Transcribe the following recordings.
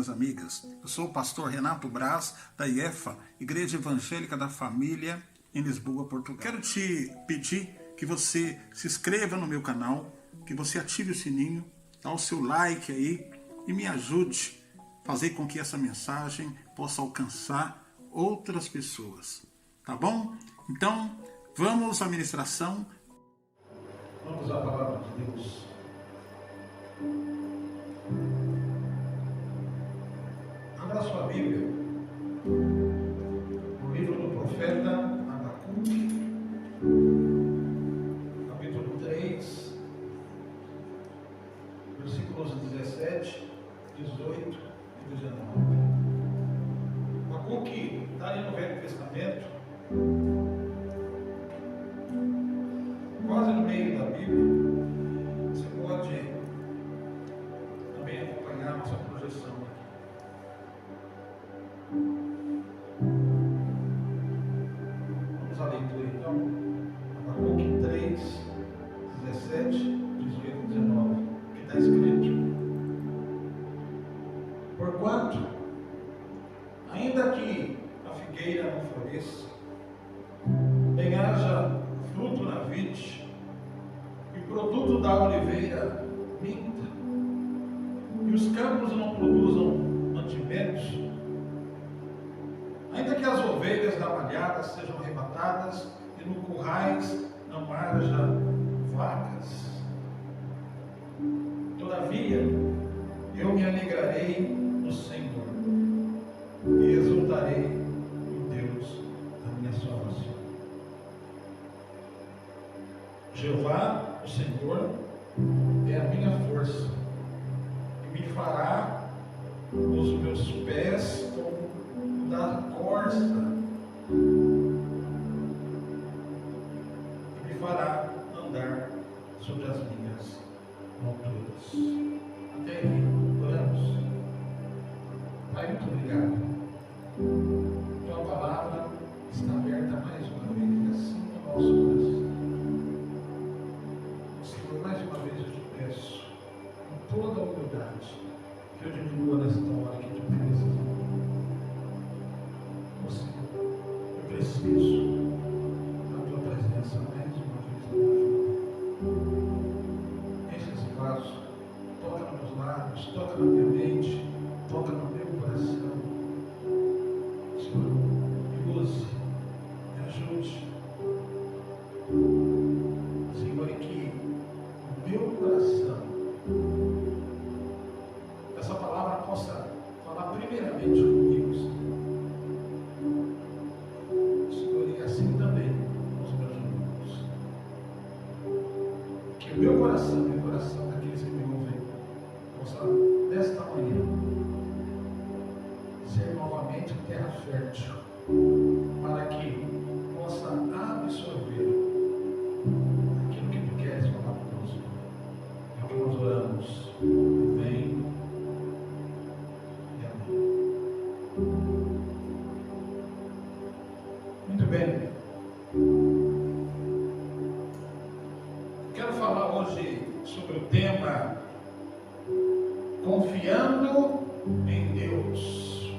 minhas amigas. Eu sou o pastor Renato Braz, da IEFA, Igreja Evangélica da Família, em Lisboa, Portugal. Quero te pedir que você se inscreva no meu canal, que você ative o sininho, dá o seu like aí e me ajude a fazer com que essa mensagem possa alcançar outras pessoas. Tá bom? Então, vamos à ministração. Vamos à palavra de Deus. Abra sua Bíblia no livro do profeta Abacuque, capítulo 3, versículos 17, 18 e 19. Abacuque está ali no Velho Testamento, quase no meio da Bíblia. Você pode também acompanhar a nossa projeção aqui. Vamos à leitura então. Abacuque 3, 17, 18 e 19, que está escrito: Porquanto, ainda que a figueira não floresça, nem haja fruto na vide, e produto da oliveira minta, e os campos não produzam mantimentos, ainda que as ovelhas da malhada sejam arrebatadas, e no currais não haja vacas, todavia eu me alegrarei no Senhor, e exultarei no Deus da minha salvação. Jeová, o Senhor, é a minha força, e me fará os meus pés como da corça, e me fará andar sobre as minhas alturas. Até aqui, oramos. Pai, muito obrigado. Tua palavra está aberta mais uma vez, assim no nosso coração. Senhor, mais uma vez eu te peço, com toda a humildade, que eu diminua nesta hora que tu cresças. Ó Senhor, eu preciso da tua presença mais uma vez na minha vida. Enche esse vaso, toca nos meus lábios, toca na minha mente, toca no meu coração. Senhor, me use, me ajude. Senhor, e que o meu coração, essa palavra possa falar primeiramente comigo, Senhor, e assim também com os meus irmãos. Que o meu coração e o coração daqueles que me ouvem possa, nesta manhã, ser novamente terra fértil, para que possa absorver aquilo que tu queres falar conosco. É o que nós oramos. Amém e amém. Muito bem. Quero falar hoje sobre o tema confiando em Deus.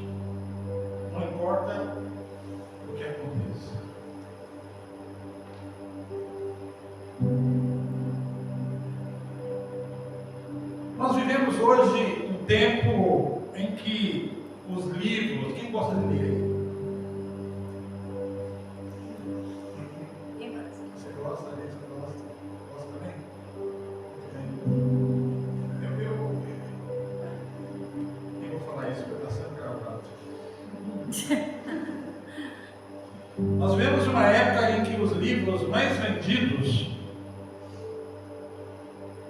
Não importa o que aconteça. Nós vivemos hoje um tempo em que os livros, quem gosta de ler? Você gosta de ler? Você gosta? Gosta também? Eu vou falar isso porque está sendo gravado. Nós vivemos uma época em que os livros mais vendidos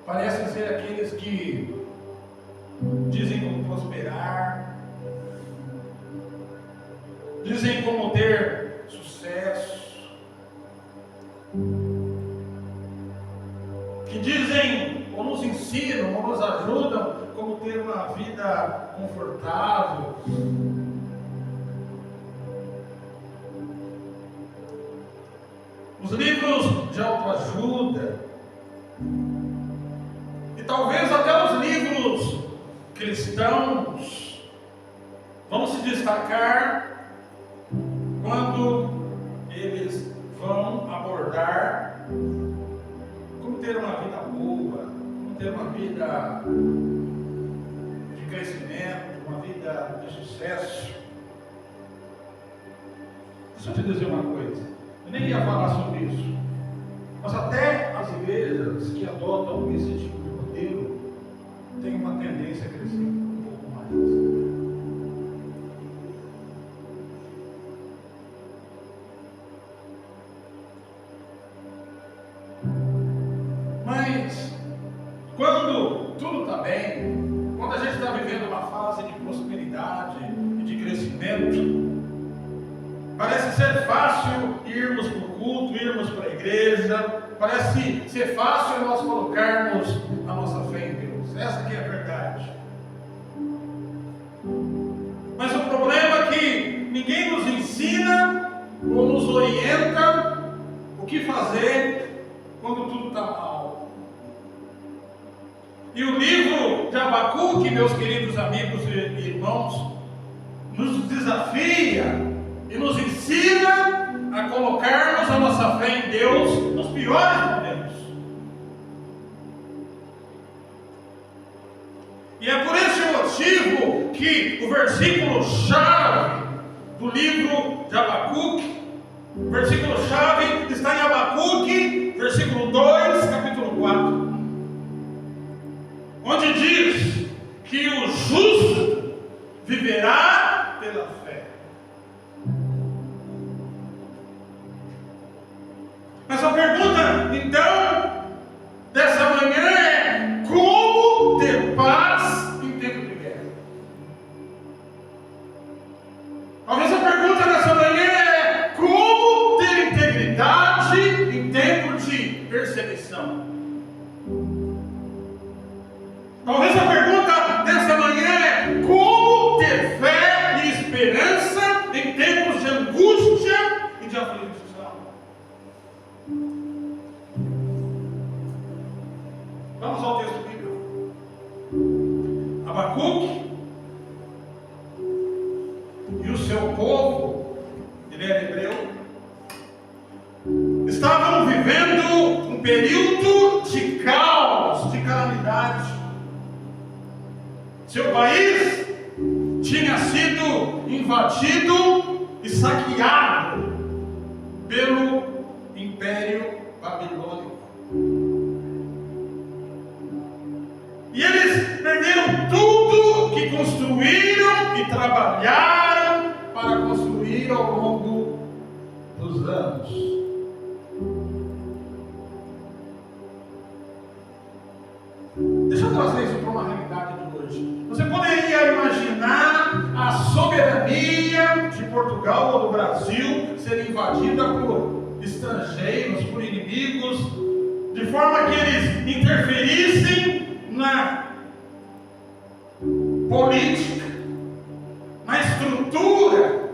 parecem ser aqueles que dizem como prosperar, dizem como ter sucesso, que dizem ou nos ensinam ou nos ajudam como ter uma vida confortável. Os livros de autoajuda, e talvez até os livros cristãos, vão se destacar quando eles vão abordar como ter uma vida boa, como ter uma vida de crescimento, uma vida de sucesso. Deixa eu te dizer uma coisa, eu nem ia falar sobre isso, mas até as igrejas que adotam esse tipo de modelo têm uma tendência a crescer um pouco mais. Mas, quando tudo está bem, quando a gente está vivendo uma fase de prosperidade e de crescimento, parece ser fácil irmos para o culto, irmos para a igreja, parece ser fácil nós colocarmos a nossa fé em Deus. Essa que é a verdade. Mas o problema é que ninguém nos ensina ou nos orienta o que fazer quando tudo está mal. E o livro de Abacuque, meus queridos amigos e irmãos, nos desafia e nos ensina a colocarmos a nossa fé em Deus nos piores momentos. E é por esse motivo que o versículo-chave do livro de Abacuque, o versículo-chave está em Abacuque, versículo 2, capítulo 4. Onde diz que o justo viverá pela fé. Mas a pergunta, então, dessa manhã é: como ter paz em tempo de guerra? Talvez a pergunta dessa manhã é: como ter integridade em tempo de perseguição? Talvez a pergunta dessa manhã é: como ter fé e esperança em tempos de angústia e de aflição? Vamos ao texto bíblico. Abacuque e o seu povo, ele era hebreu, estavam vivendo um período de caos, de calamidade. Seu país tinha sido invadido e saqueado pelo Império Babilônico. E eles perderam tudo que construíram e trabalharam para construir ao longo dos anos. Deixa eu trazer isso para uma realidade de hoje. Você poderia imaginar a soberania de Portugal ou do Brasil ser invadida por estrangeiros, por inimigos, de forma que eles interferissem na política, na estrutura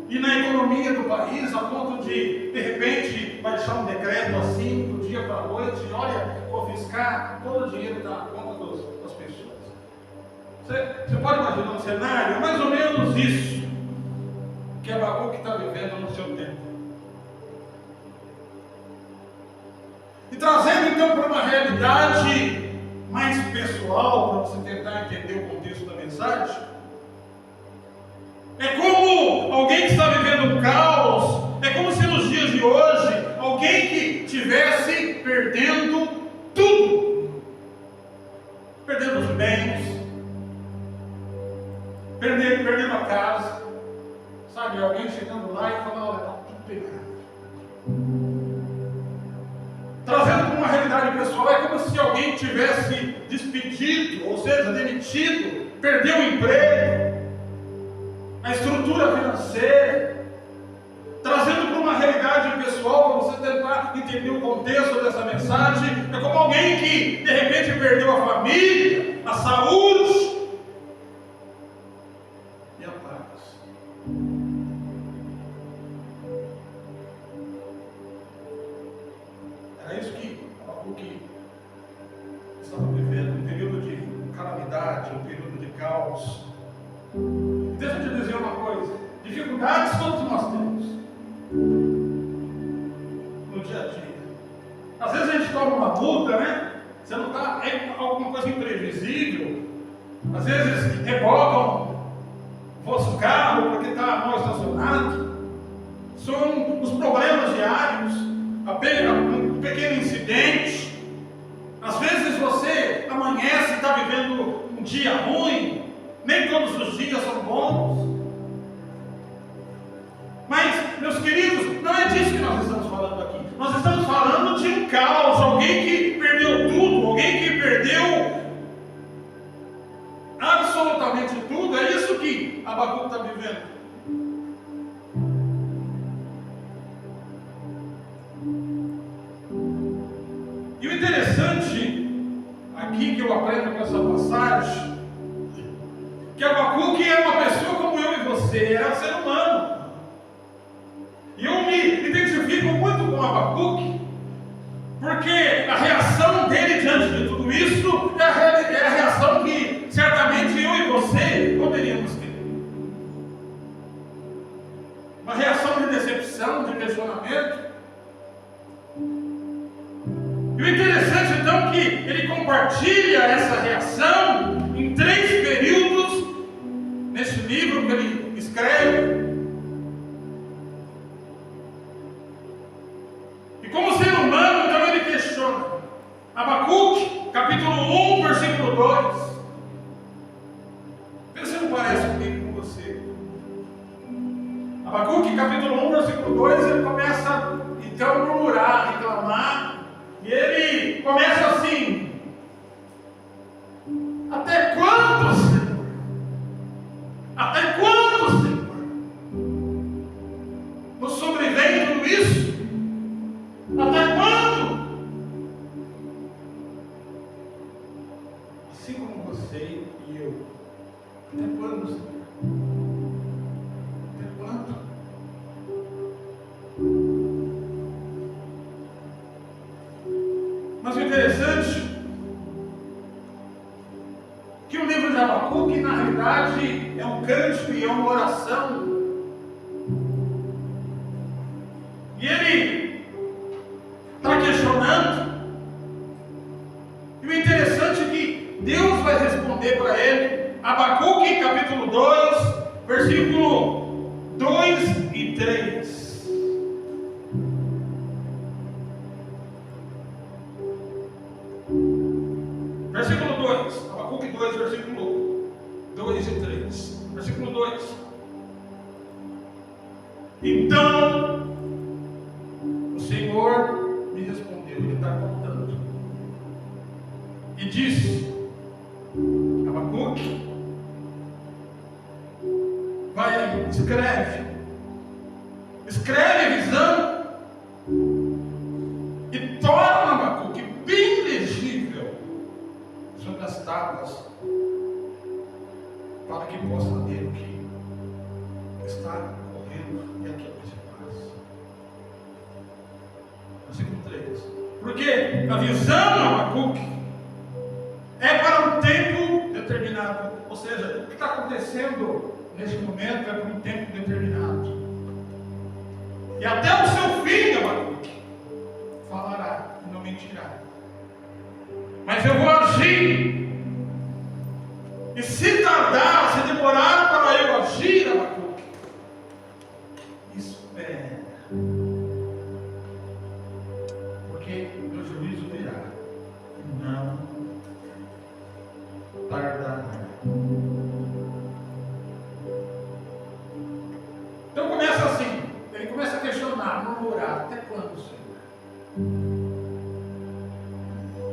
e na economia do país, a ponto de repente, baixar um decreto assim, do dia para a noite, e olha, confiscar todo o dinheiro da conta das pessoas. Você pode imaginar um cenário, mais ou menos isso, que Abacuque está vivendo no seu tempo. E trazendo então para uma realidade mais pessoal, para você tentar entender o contexto da mensagem, é como alguém que está vivendo um caos, é como se nos dias de hoje, alguém que estivesse perdendo tudo, perdendo os bens, perdendo a casa, sabe, alguém chegando lá e falando: olha, está tudo pegado. Trazendo para uma realidade pessoal, é como se alguém tivesse despedido, ou seja, demitido, perdeu o emprego, a estrutura financeira. Trazendo para uma realidade pessoal, para você tentar entender o contexto dessa mensagem, é como alguém que de repente perdeu a família, a saúde e a paz. Era isso que Abacuque estava vivendo, um período de calamidade, um período de caos. deixa eu te dizer uma coisa: dificuldades todos nós temos no dia a dia. Às vezes a gente toma uma multa, né? Você não está, é alguma coisa imprevisível. Às vezes rebocam o vosso carro porque está mal estacionado. São os problemas diários, um pequeno incidente. Às vezes você amanhece e está vivendo um dia ruim. Nem todos os dias são bons. Mas, meus queridos, não é disso que nós estamos falando aqui. Nós estamos falando de um caos, alguém que perdeu tudo, alguém que perdeu absolutamente tudo. É isso que Abacuque está vivendo. E o interessante aqui que eu aprendo com essa passagem, que Abacuque é uma pessoa como eu e você, é um ser humano. E eu me identifico muito com Abacuque, porque a reação dele diante de tudo isso é a reação que certamente eu e você poderíamos ter. Uma reação de decepção, de questionamento. E o interessante então que ele compartilha essa reação em 3 períodos nesse livro que ele escreve. E como ser humano, então ele questiona. Abacuque, capítulo 1, versículo 2. Vê se não parece comigo com você. Abacuque, capítulo 1, versículo 2, ele começa então a murmurar, reclamar. E ele começa assim: até quando, Senhor? Até quando, Senhor? Nos sobrevém tudo isso? Até quando? Assim como você e eu. Até quando, Senhor? Até quando? Mas o interessante que o livro de Abacuque, na realidade, é um cântico e é uma oração. E ele está questionando. E o interessante é que Deus vai responder para ele. Abacuque, capítulo 2, versículo 2 e 3. Versículo 2, Abacuque 2, versículo 2 e 3. Versículo 2. Então, o Senhor me respondeu, ele está contando, e disse: Abacuque, vai aí, escreve a visão, e torna Abacuque bem legível sobre as tábuas, para que possa ler o que está ocorrendo e aquilo que se faz. Versículo 3. Porque a visão, Abacuque, é para um tempo determinado. Ou seja, o que está acontecendo neste momento é para um tempo determinado. E até o seu fim, Abacuque, falará e não mentirá. Mas eu vou agir. E se tardar, se demorar para eu agir, Abacuque, espera. Porque o meu juízo virá. Não tardará. Então começa assim. Ele começa a questionar, murmurar. Até quando, Senhor?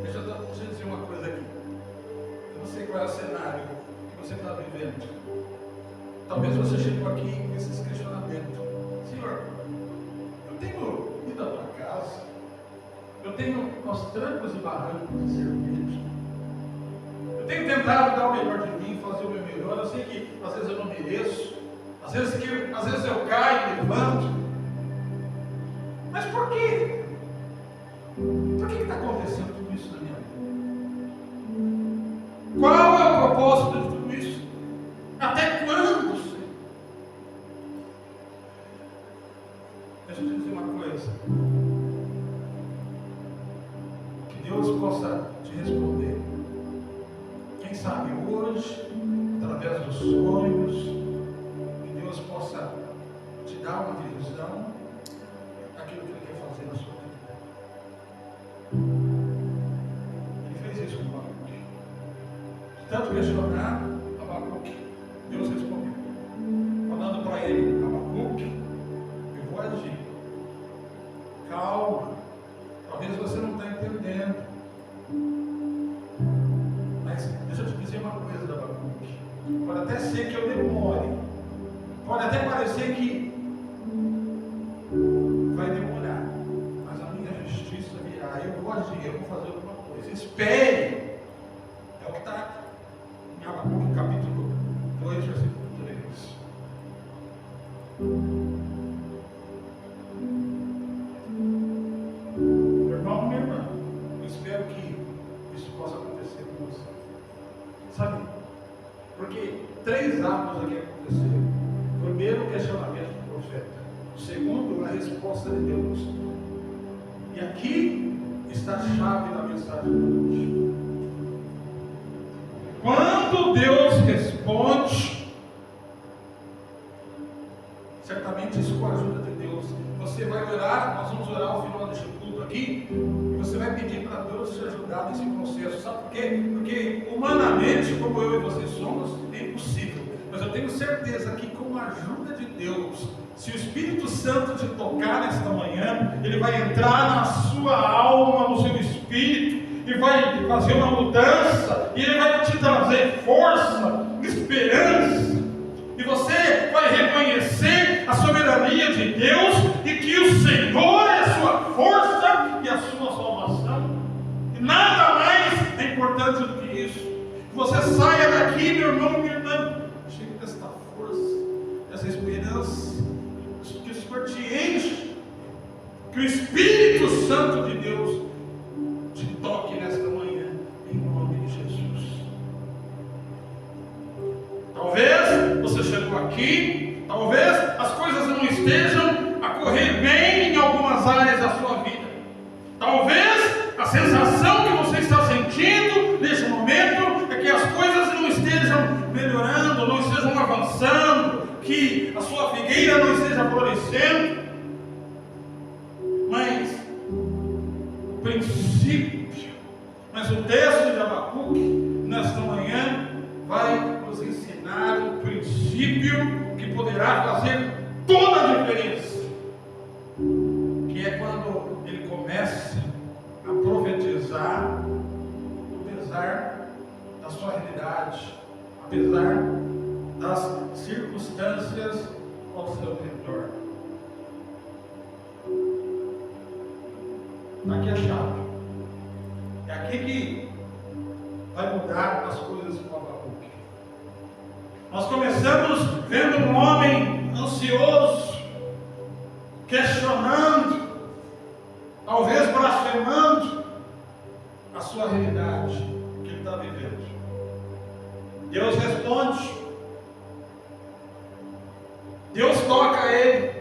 Deixa eu dizer uma coisa aqui. Eu não sei qual é o cenário que você está vivendo. Talvez você chegou aqui com esses questionamentos. Senhor, eu tenho ido à tua casa. Eu tenho aos trancos e barrancos de serviço. Eu tenho tentado dar o melhor de mim, fazer o meu melhor. Eu sei que às vezes eu não mereço. Às vezes eu caio e levanto. Mas por quê? Por que está acontecendo tudo isso na minha vida? Qual é o propósito de tudo isso? Até quando, Senhor? Deixa eu te dizer uma coisa. Que Deus possa te responder. Quem sabe hoje, através dos sonhos, que Deus possa te dar uma visão daquilo que Ele quer fazer na sua vida. Ele fez isso com Abacuque. De tanto questionar Abacuque, Deus respondeu, falando para ele: Abacuque, eu vou agir. Calma, talvez você não está entendendo. Mas deixa eu te dizer uma coisa da Abacuque. Pode até ser que eu demore. Pode até parecer que vai demorar. Mas a minha justiça virá. Eu vou agir, eu vou fazer alguma coisa. Espere. É o que está em Abacuque, capítulo 2, versículo 3. Meu irmão, minha irmã, eu espero que isso possa acontecer com você. Sabe? Porque 3 atos aqui aconteceram. Primeiro, o questionamento do profeta. O segundo, a resposta de Deus. E aqui está a chave da mensagem de hoje. Quando Deus responde, certamente isso com a ajuda de Deus. Você vai orar, nós vamos orar ao final deste culto aqui, e você vai pedir para Deus te ajudar nesse processo. Sabe por quê? Porque humanamente, como eu e você somos, é impossível. Mas eu tenho certeza que com a ajuda de Deus, se o Espírito Santo te tocar nesta manhã, ele vai entrar na sua alma, no seu espírito, e vai fazer uma mudança, e ele vai te trazer força, esperança, e você vai reconhecer a soberania de Deus, e que o Senhor é a sua força e a sua salvação, e nada mais é importante do que isso. Que você saia daqui, meu irmão, minha irmã, cheio desta força, dessa esperança, que o Senhor te enche, que o Espírito Santo de Deus te toque nesta manhã, em nome de Jesus. Talvez você chegou aqui, talvez as coisas não estejam a correr bem em algumas áreas da sua vida. Talvez a sensação que você está sentindo neste momento é que as coisas não estejam melhorando, não estejam avançando, que a sua figueira não esteja florescendo. Mas o texto de Abacuque, nesta manhã, vai nos ensinar um princípio que poderá fazer toda a diferença, que é quando ele começa a profetizar, apesar da sua realidade, apesar das circunstâncias ao seu redor. Aqui é a chave. É aqui que vai mudar as coisas com Abacuque. Nós começamos vendo um homem ansioso, questionando, talvez blasfemando a sua realidade que ele está vivendo. Deus responde, Deus toca ele,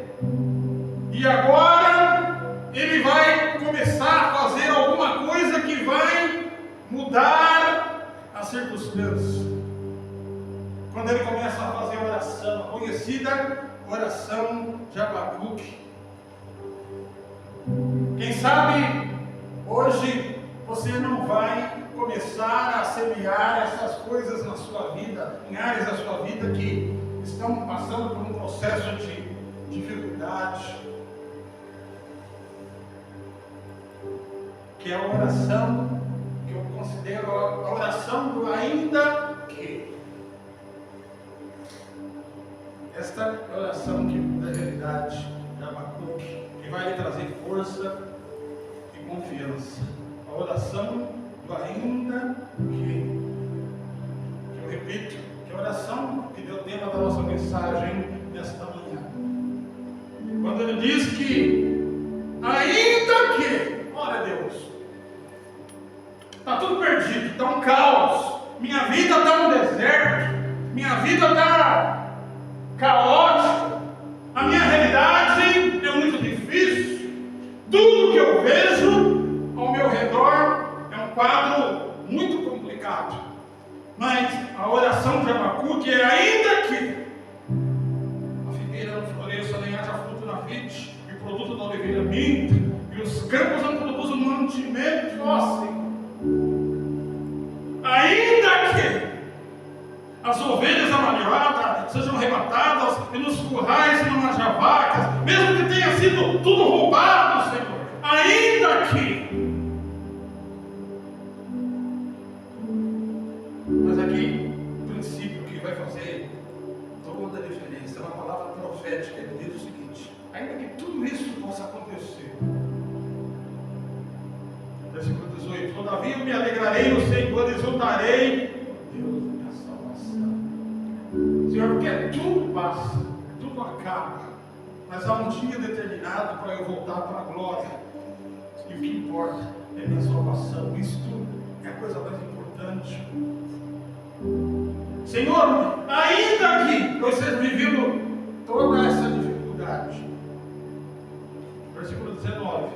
e agora ele vai começar a fazer alguma coisa que vai mudar a circunstância. Quando ele começa a fazer a oração, a conhecida oração de Abacuque. Quem sabe hoje você não vai começar a semear essas coisas na sua vida, em áreas da sua vida que estão passando por um processo de dificuldade, que é a oração que eu considero a oração do ainda que. Esta é a oração da realidade de Abacuque, que vai lhe trazer força e confiança. A oração do ainda que eu repito, que é a oração que deu tema da nossa mensagem nesta manhã. Quando ele diz que ainda que, olha Deus, está tudo perdido, está um caos, minha vida está no deserto, minha vida está caótica, a minha realidade é muito difícil. porque ainda que a figueira não floresça, nem haja fruto na vide, e o produto da oliveira minta, e os campos não produzam mantimento, ó Senhor, ainda que as ovelhas amalhadas sejam arrebatadas, e nos currais não haja vacas, mesmo que tenha sido tudo roubado, Senhor, ainda que. Mas aqui, o princípio que vai fazer toda a diferença é uma palavra profética. Ele diz o seguinte: ainda que tudo isso possa acontecer, versículo 18: todavia eu me alegrarei no Senhor, exultarei, Deus da minha salvação. Senhor, porque tudo passa, tudo acaba, mas há um dia determinado para eu voltar para a glória, e o que importa é a minha salvação. Isto é a coisa mais importante. Senhor, ainda que eu esteja vivendo toda essa dificuldade, versículo 19: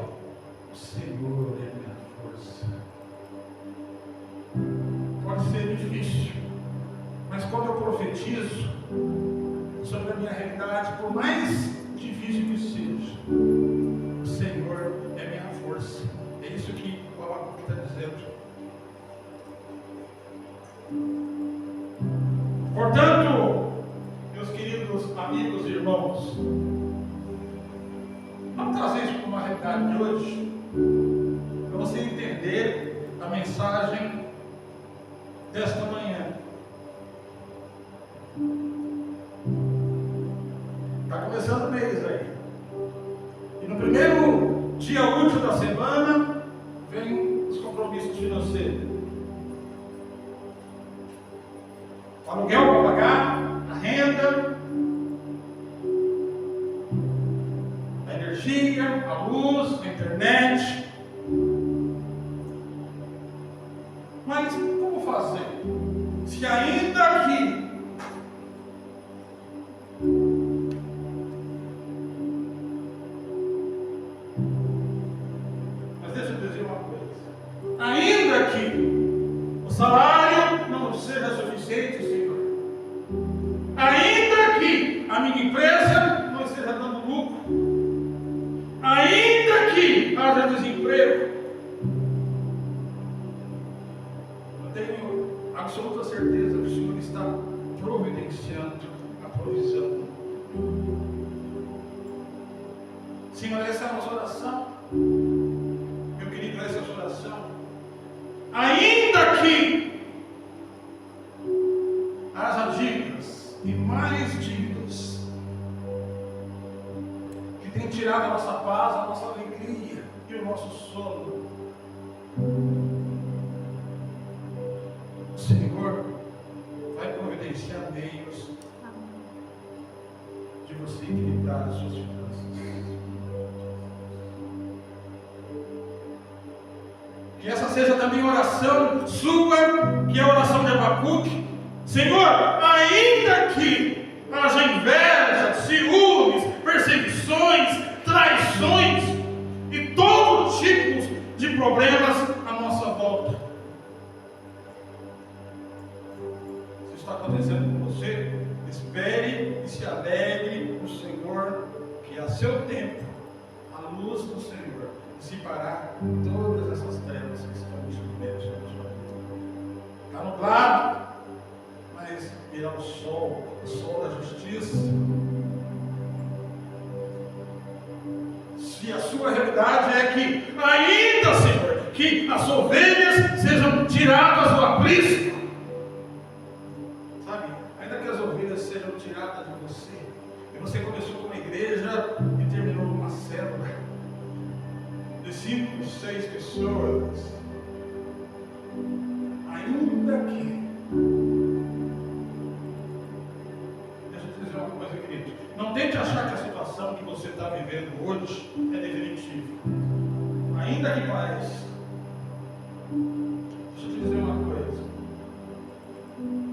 o Senhor é minha força. Pode ser difícil, mas quando eu profetizo sobre a minha realidade, por mais difícil que seja, o Senhor é minha força. É isso que o Abacuque está dizendo. Portanto, meus queridos amigos e irmãos, vamos trazer isso para uma realidade de hoje, para você entender a mensagem desta manhã. Está começando o mês aí, e no primeiro dia útil da semana vem os compromissos financeiros. O aluguel para pagar, a renda, a energia, a luz, a internet. Mas como fazer? Se ainda que deixa eu dizer uma coisa: ainda que o salário não seja suficiente, Senhor, ainda que a minha empresa não esteja dando lucro, ainda que haja desemprego, eu tenho absoluta certeza que o Senhor está providenciando a provisão. Senhor, essa é a nossa oração. Meu querido, essa é a sua oração. Ainda que haja dívidas e mais dívidas que tem tirado a nossa paz, a nossa alegria e o nosso sono, o Senhor vai providenciar meios de você equilibrar as suas finanças. Que essa seja também a oração sua, que é a oração de Abacuque. Senhor, ainda que haja inveja, ciúmes, perseguições, traições e todo tipo de problemas à nossa volta, se está acontecendo com você, espere e se alegre no Senhor, que a seu tempo a luz do Senhor dissipará todas essas trevas que estão submersas na sua vida. Está nublado, mas virá o sol da justiça. Se a sua realidade é que ainda, Senhor, que as ovelhas sejam tiradas do aprisco, sabe, ainda que as ovelhas sejam tiradas de você, e você começou com uma igreja e terminou numa célula de 5, 6 pessoas, ainda que, deixa eu te dizer uma coisa, querido, não tente achar que a situação que você está vivendo hoje é definitiva, ainda que pareça. Deixa eu te dizer uma coisa,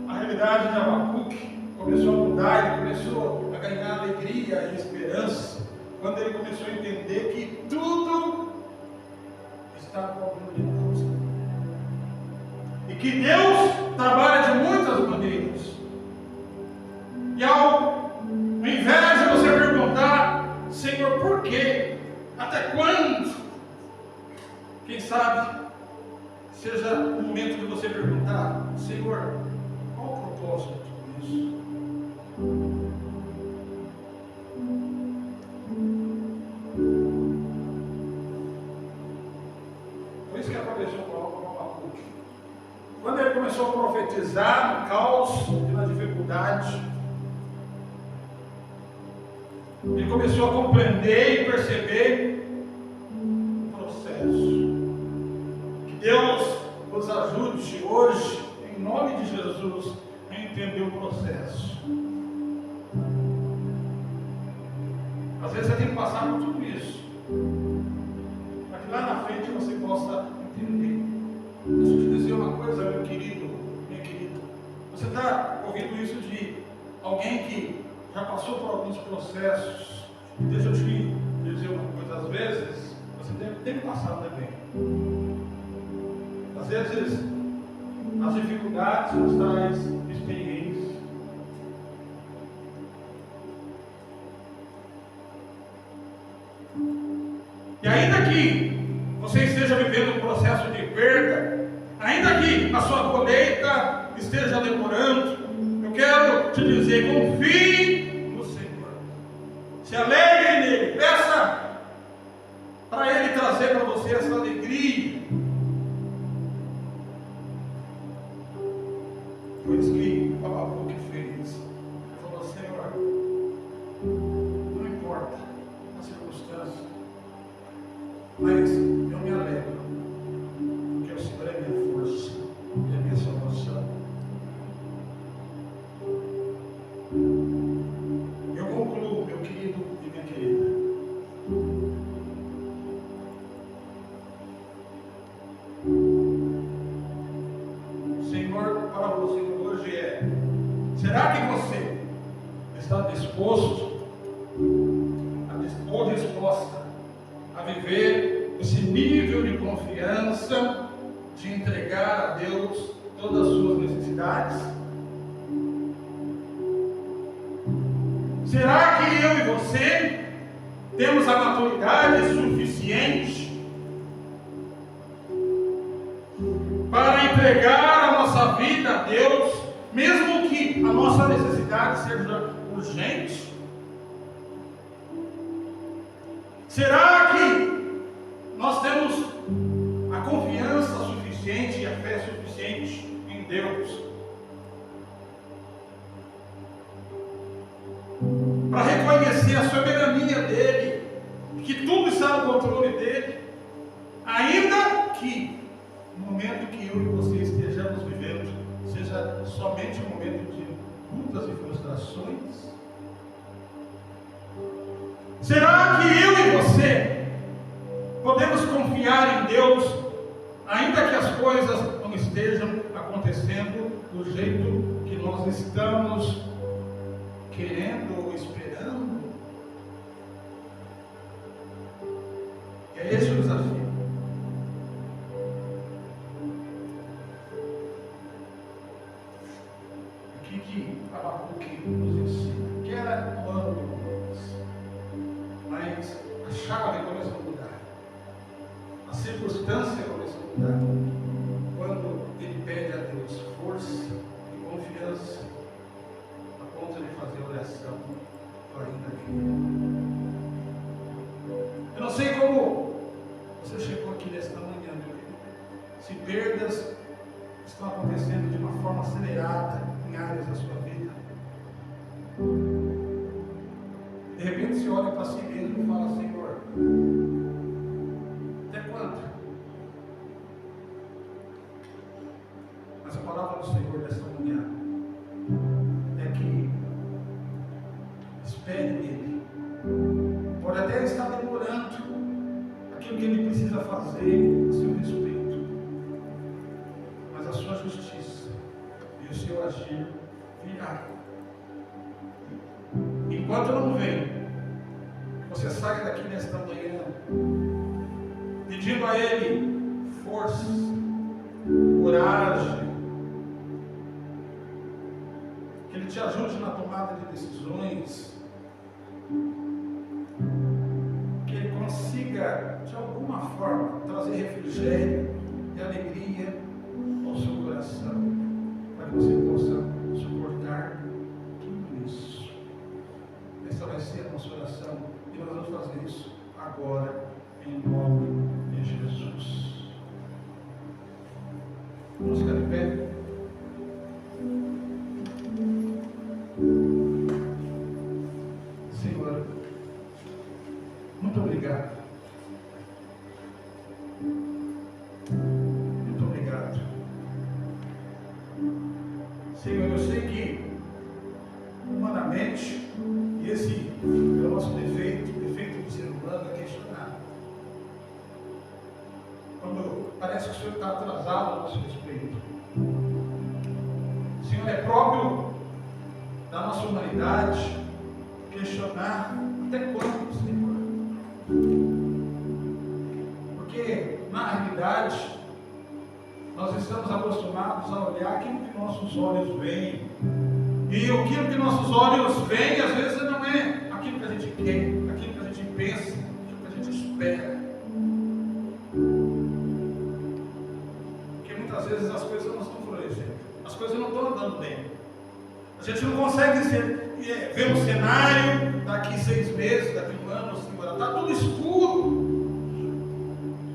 a realidade de Abacuque começou a mudar, ele começou a ganhar alegria e esperança quando ele começou a entender que tudo está no controle de Deus. E que Deus trabalha de muitas maneiras. E ao invés de você perguntar, Senhor, por quê? Até quando? Quem sabe seja o momento de você perguntar, Senhor, qual o propósito de tudo isso? Foi isso que aconteceu com Abacuque. Quando ele começou a profetizar no caos e na dificuldade, ele começou a compreender e perceber o processo. Que Deus nos ajude hoje, em nome de Jesus, a entender o processo. Às vezes você tem que passar por tudo isso, para que lá na frente você possa entender. Deixa eu te dizer uma coisa, meu querido, minha querida. Você está ouvindo isso de alguém que já passou por alguns processos. E deixa eu te dizer uma coisa, às vezes você tem que passar também. Às vezes as dificuldades nos trazem experiência. E ainda que você esteja vivendo um processo de perda, ainda que a sua colheita esteja demorando, eu quero te dizer, confie no Senhor. Se alegre nele, peça para Ele trazer para você essa alegria. Foi isso que o Abacuque fez. Ele falou, Senhor, não importa a circunstância, mas eu me alegro, porque o Senhor é minha força e a minha salvação. Eu concluo, meu querido e minha querida. O Senhor para você hoje é: será que você está disposto ou disposta a viver esse nível de confiança, de entregar a Deus todas as suas necessidades? Será que eu e você temos a maturidade suficiente para entregar a nossa vida a Deus, mesmo que a nossa necessidade seja urgente? Será que nós temos a confiança suficiente e a fé suficiente em Deus para reconhecer a soberania dEle, que tudo está no controle dEle, ainda que no momento que eu e você estejamos vivendo seja somente um momento de lutas e frustrações? Será que eu e você podemos confiar em Deus, ainda que as coisas não estejam acontecendo do jeito que nós estamos querendo ou esperando? É esse o desafio. O que Abacuque nos ensina? Que era humano, mas a chave começa a mudar, a circunstância começa a mudar, quando ele pede a Deus força e confiança, a ponto de fazer oração ainda aqui. Eu não sei como você chegou aqui nesta manhã, meu querido. Se perdas estão acontecendo de uma forma acelerada em áreas da sua vida, de repente você olha para si mesmo e fala: Senhor, até quando? Mas a palavra do Senhor desta manhã é que espere nele. Pode até estar demorando aquilo que ele precisa fazer a seu respeito, mas a sua justiça e o seu agir virá. Enquanto não vem, você sai daqui nesta manhã pedindo a Ele força, coragem, que Ele te ajude na tomada de decisões. Que Ele consiga, de alguma forma, trazer refrigério e alegria ao seu coração, para que você possa suportar tudo isso. Essa vai ser a nossa oração e nós vamos fazer isso agora, em nome de Jesus. Vamos ficar de pé? Senhor, muito obrigado. Muito obrigado. Senhor, eu sei que humanamente, e esse é o nosso defeito do ser humano, é questionar. Quando parece que o Senhor está atrasado a nosso respeito. Senhor, é próprio da nossa humanidade questionar até quando, Senhor. Porque, na realidade, nós estamos acostumados a olhar aquilo que nossos olhos veem. E aquilo que nossos olhos veem, às vezes, não é aquilo que a gente quer, aquilo que a gente pensa, aquilo que a gente espera. Porque muitas vezes as coisas não estão florescendo, as coisas não estão andando bem. A gente não consegue ver um cenário daqui 6 meses, daqui 1 ano, Senhor, está tudo escuro.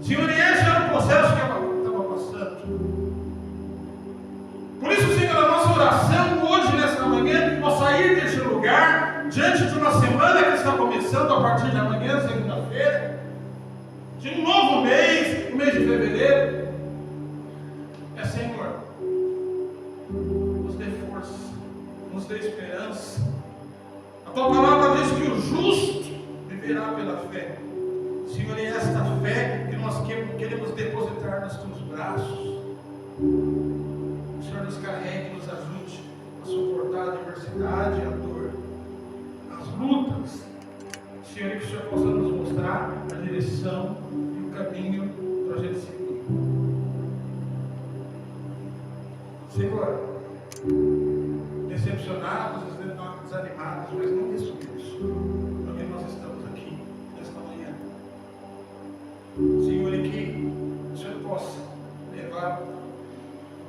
Senhor, e esse era o processo que eu estava passando. Por isso, Senhor, a nossa oração hoje, nesta manhã, ao sair deste lugar, diante de uma semana que está começando a partir de amanhã, segunda-feira, de um novo mês, o mês de fevereiro, é, Senhor, nos dê força, nos dê esperança. A tua palavra diz que o justo viverá pela fé. Senhor, é esta fé que nós queremos depositar nos teus braços. O Senhor nos carregue, nos ajude a suportar a adversidade, a dor, as lutas. Senhor, que o Senhor possa nos mostrar a direção e o caminho para a gente seguir. Senhor, decepcionados, desanimados, mas não destruídos, porque nós estamos aqui nesta manhã. Senhor, e que o Senhor possa levar o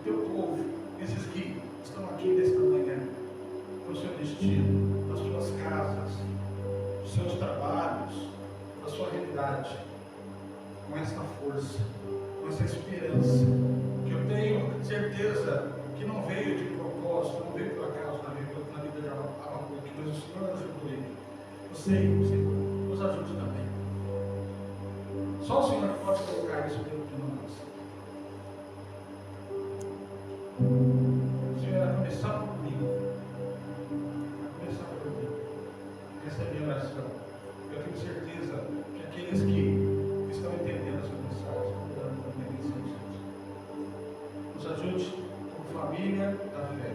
teu povo, esses que estão aqui nesta manhã, para o seu destino, para as suas casas, os seus trabalhos, para a sua realidade, com esta força, com essa esperança, que eu tenho certeza que não veio de propósito, não veio por acaso na vida de Abacuque, mas o Senhor ajudou ele. Eu sei, Senhor, nos ajude também. Só o Senhor pode colocar isso dentro de nós. Senhor, a começar por mim. A começar por mim. Essa é a minha oração. Eu tenho certeza que aqueles que estão entendendo essa mensagem estão dando também esse Jesus. Nos ajude como família da fé.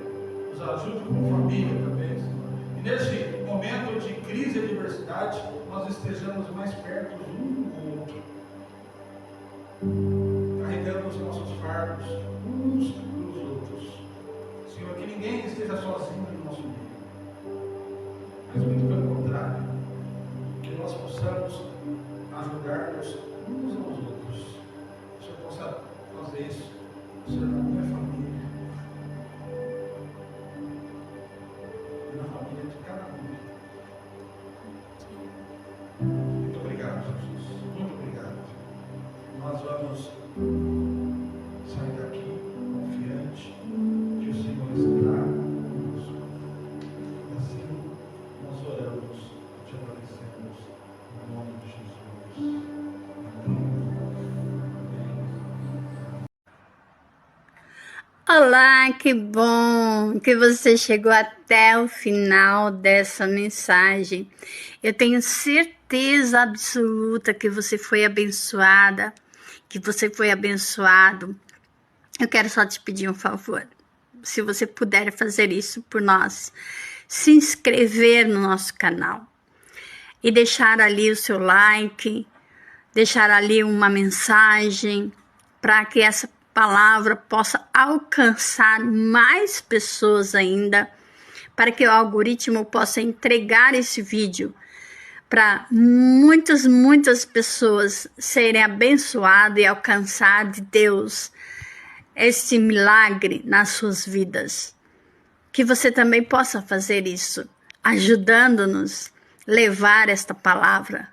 Nos ajude como família também, Senhor. E neste momento de crise e adversidade, nós estejamos mais perto um do outro. Carregando os nossos fardos uns dos outros. Senhor, que ninguém esteja sozinho no nosso meio, mas muito pelo contrário, que nós possamos ajudar-nos uns aos outros. Que o Senhor possa fazer isso, Senhor, na minha família e na família de cada um. Muito obrigado, Jesus. Muito obrigado. Nós vamos sair daqui confiante que o Senhor está conosco. E assim nós oramos e te agradecemos em nome de Jesus. Amém. Olá, que bom que você chegou até o final dessa mensagem. Eu tenho certeza absoluta que você foi abençoada, que você foi abençoado. Eu quero só te pedir um favor. Se você puder fazer isso por nós, se inscrever no nosso canal e deixar ali o seu like, deixar ali uma mensagem para que essa palavra possa alcançar mais pessoas ainda, para que o algoritmo possa entregar esse vídeo para muitas pessoas serem abençoadas e alcançar de Deus esse milagre nas suas vidas. Que você também possa fazer isso, ajudando-nos a levar esta palavra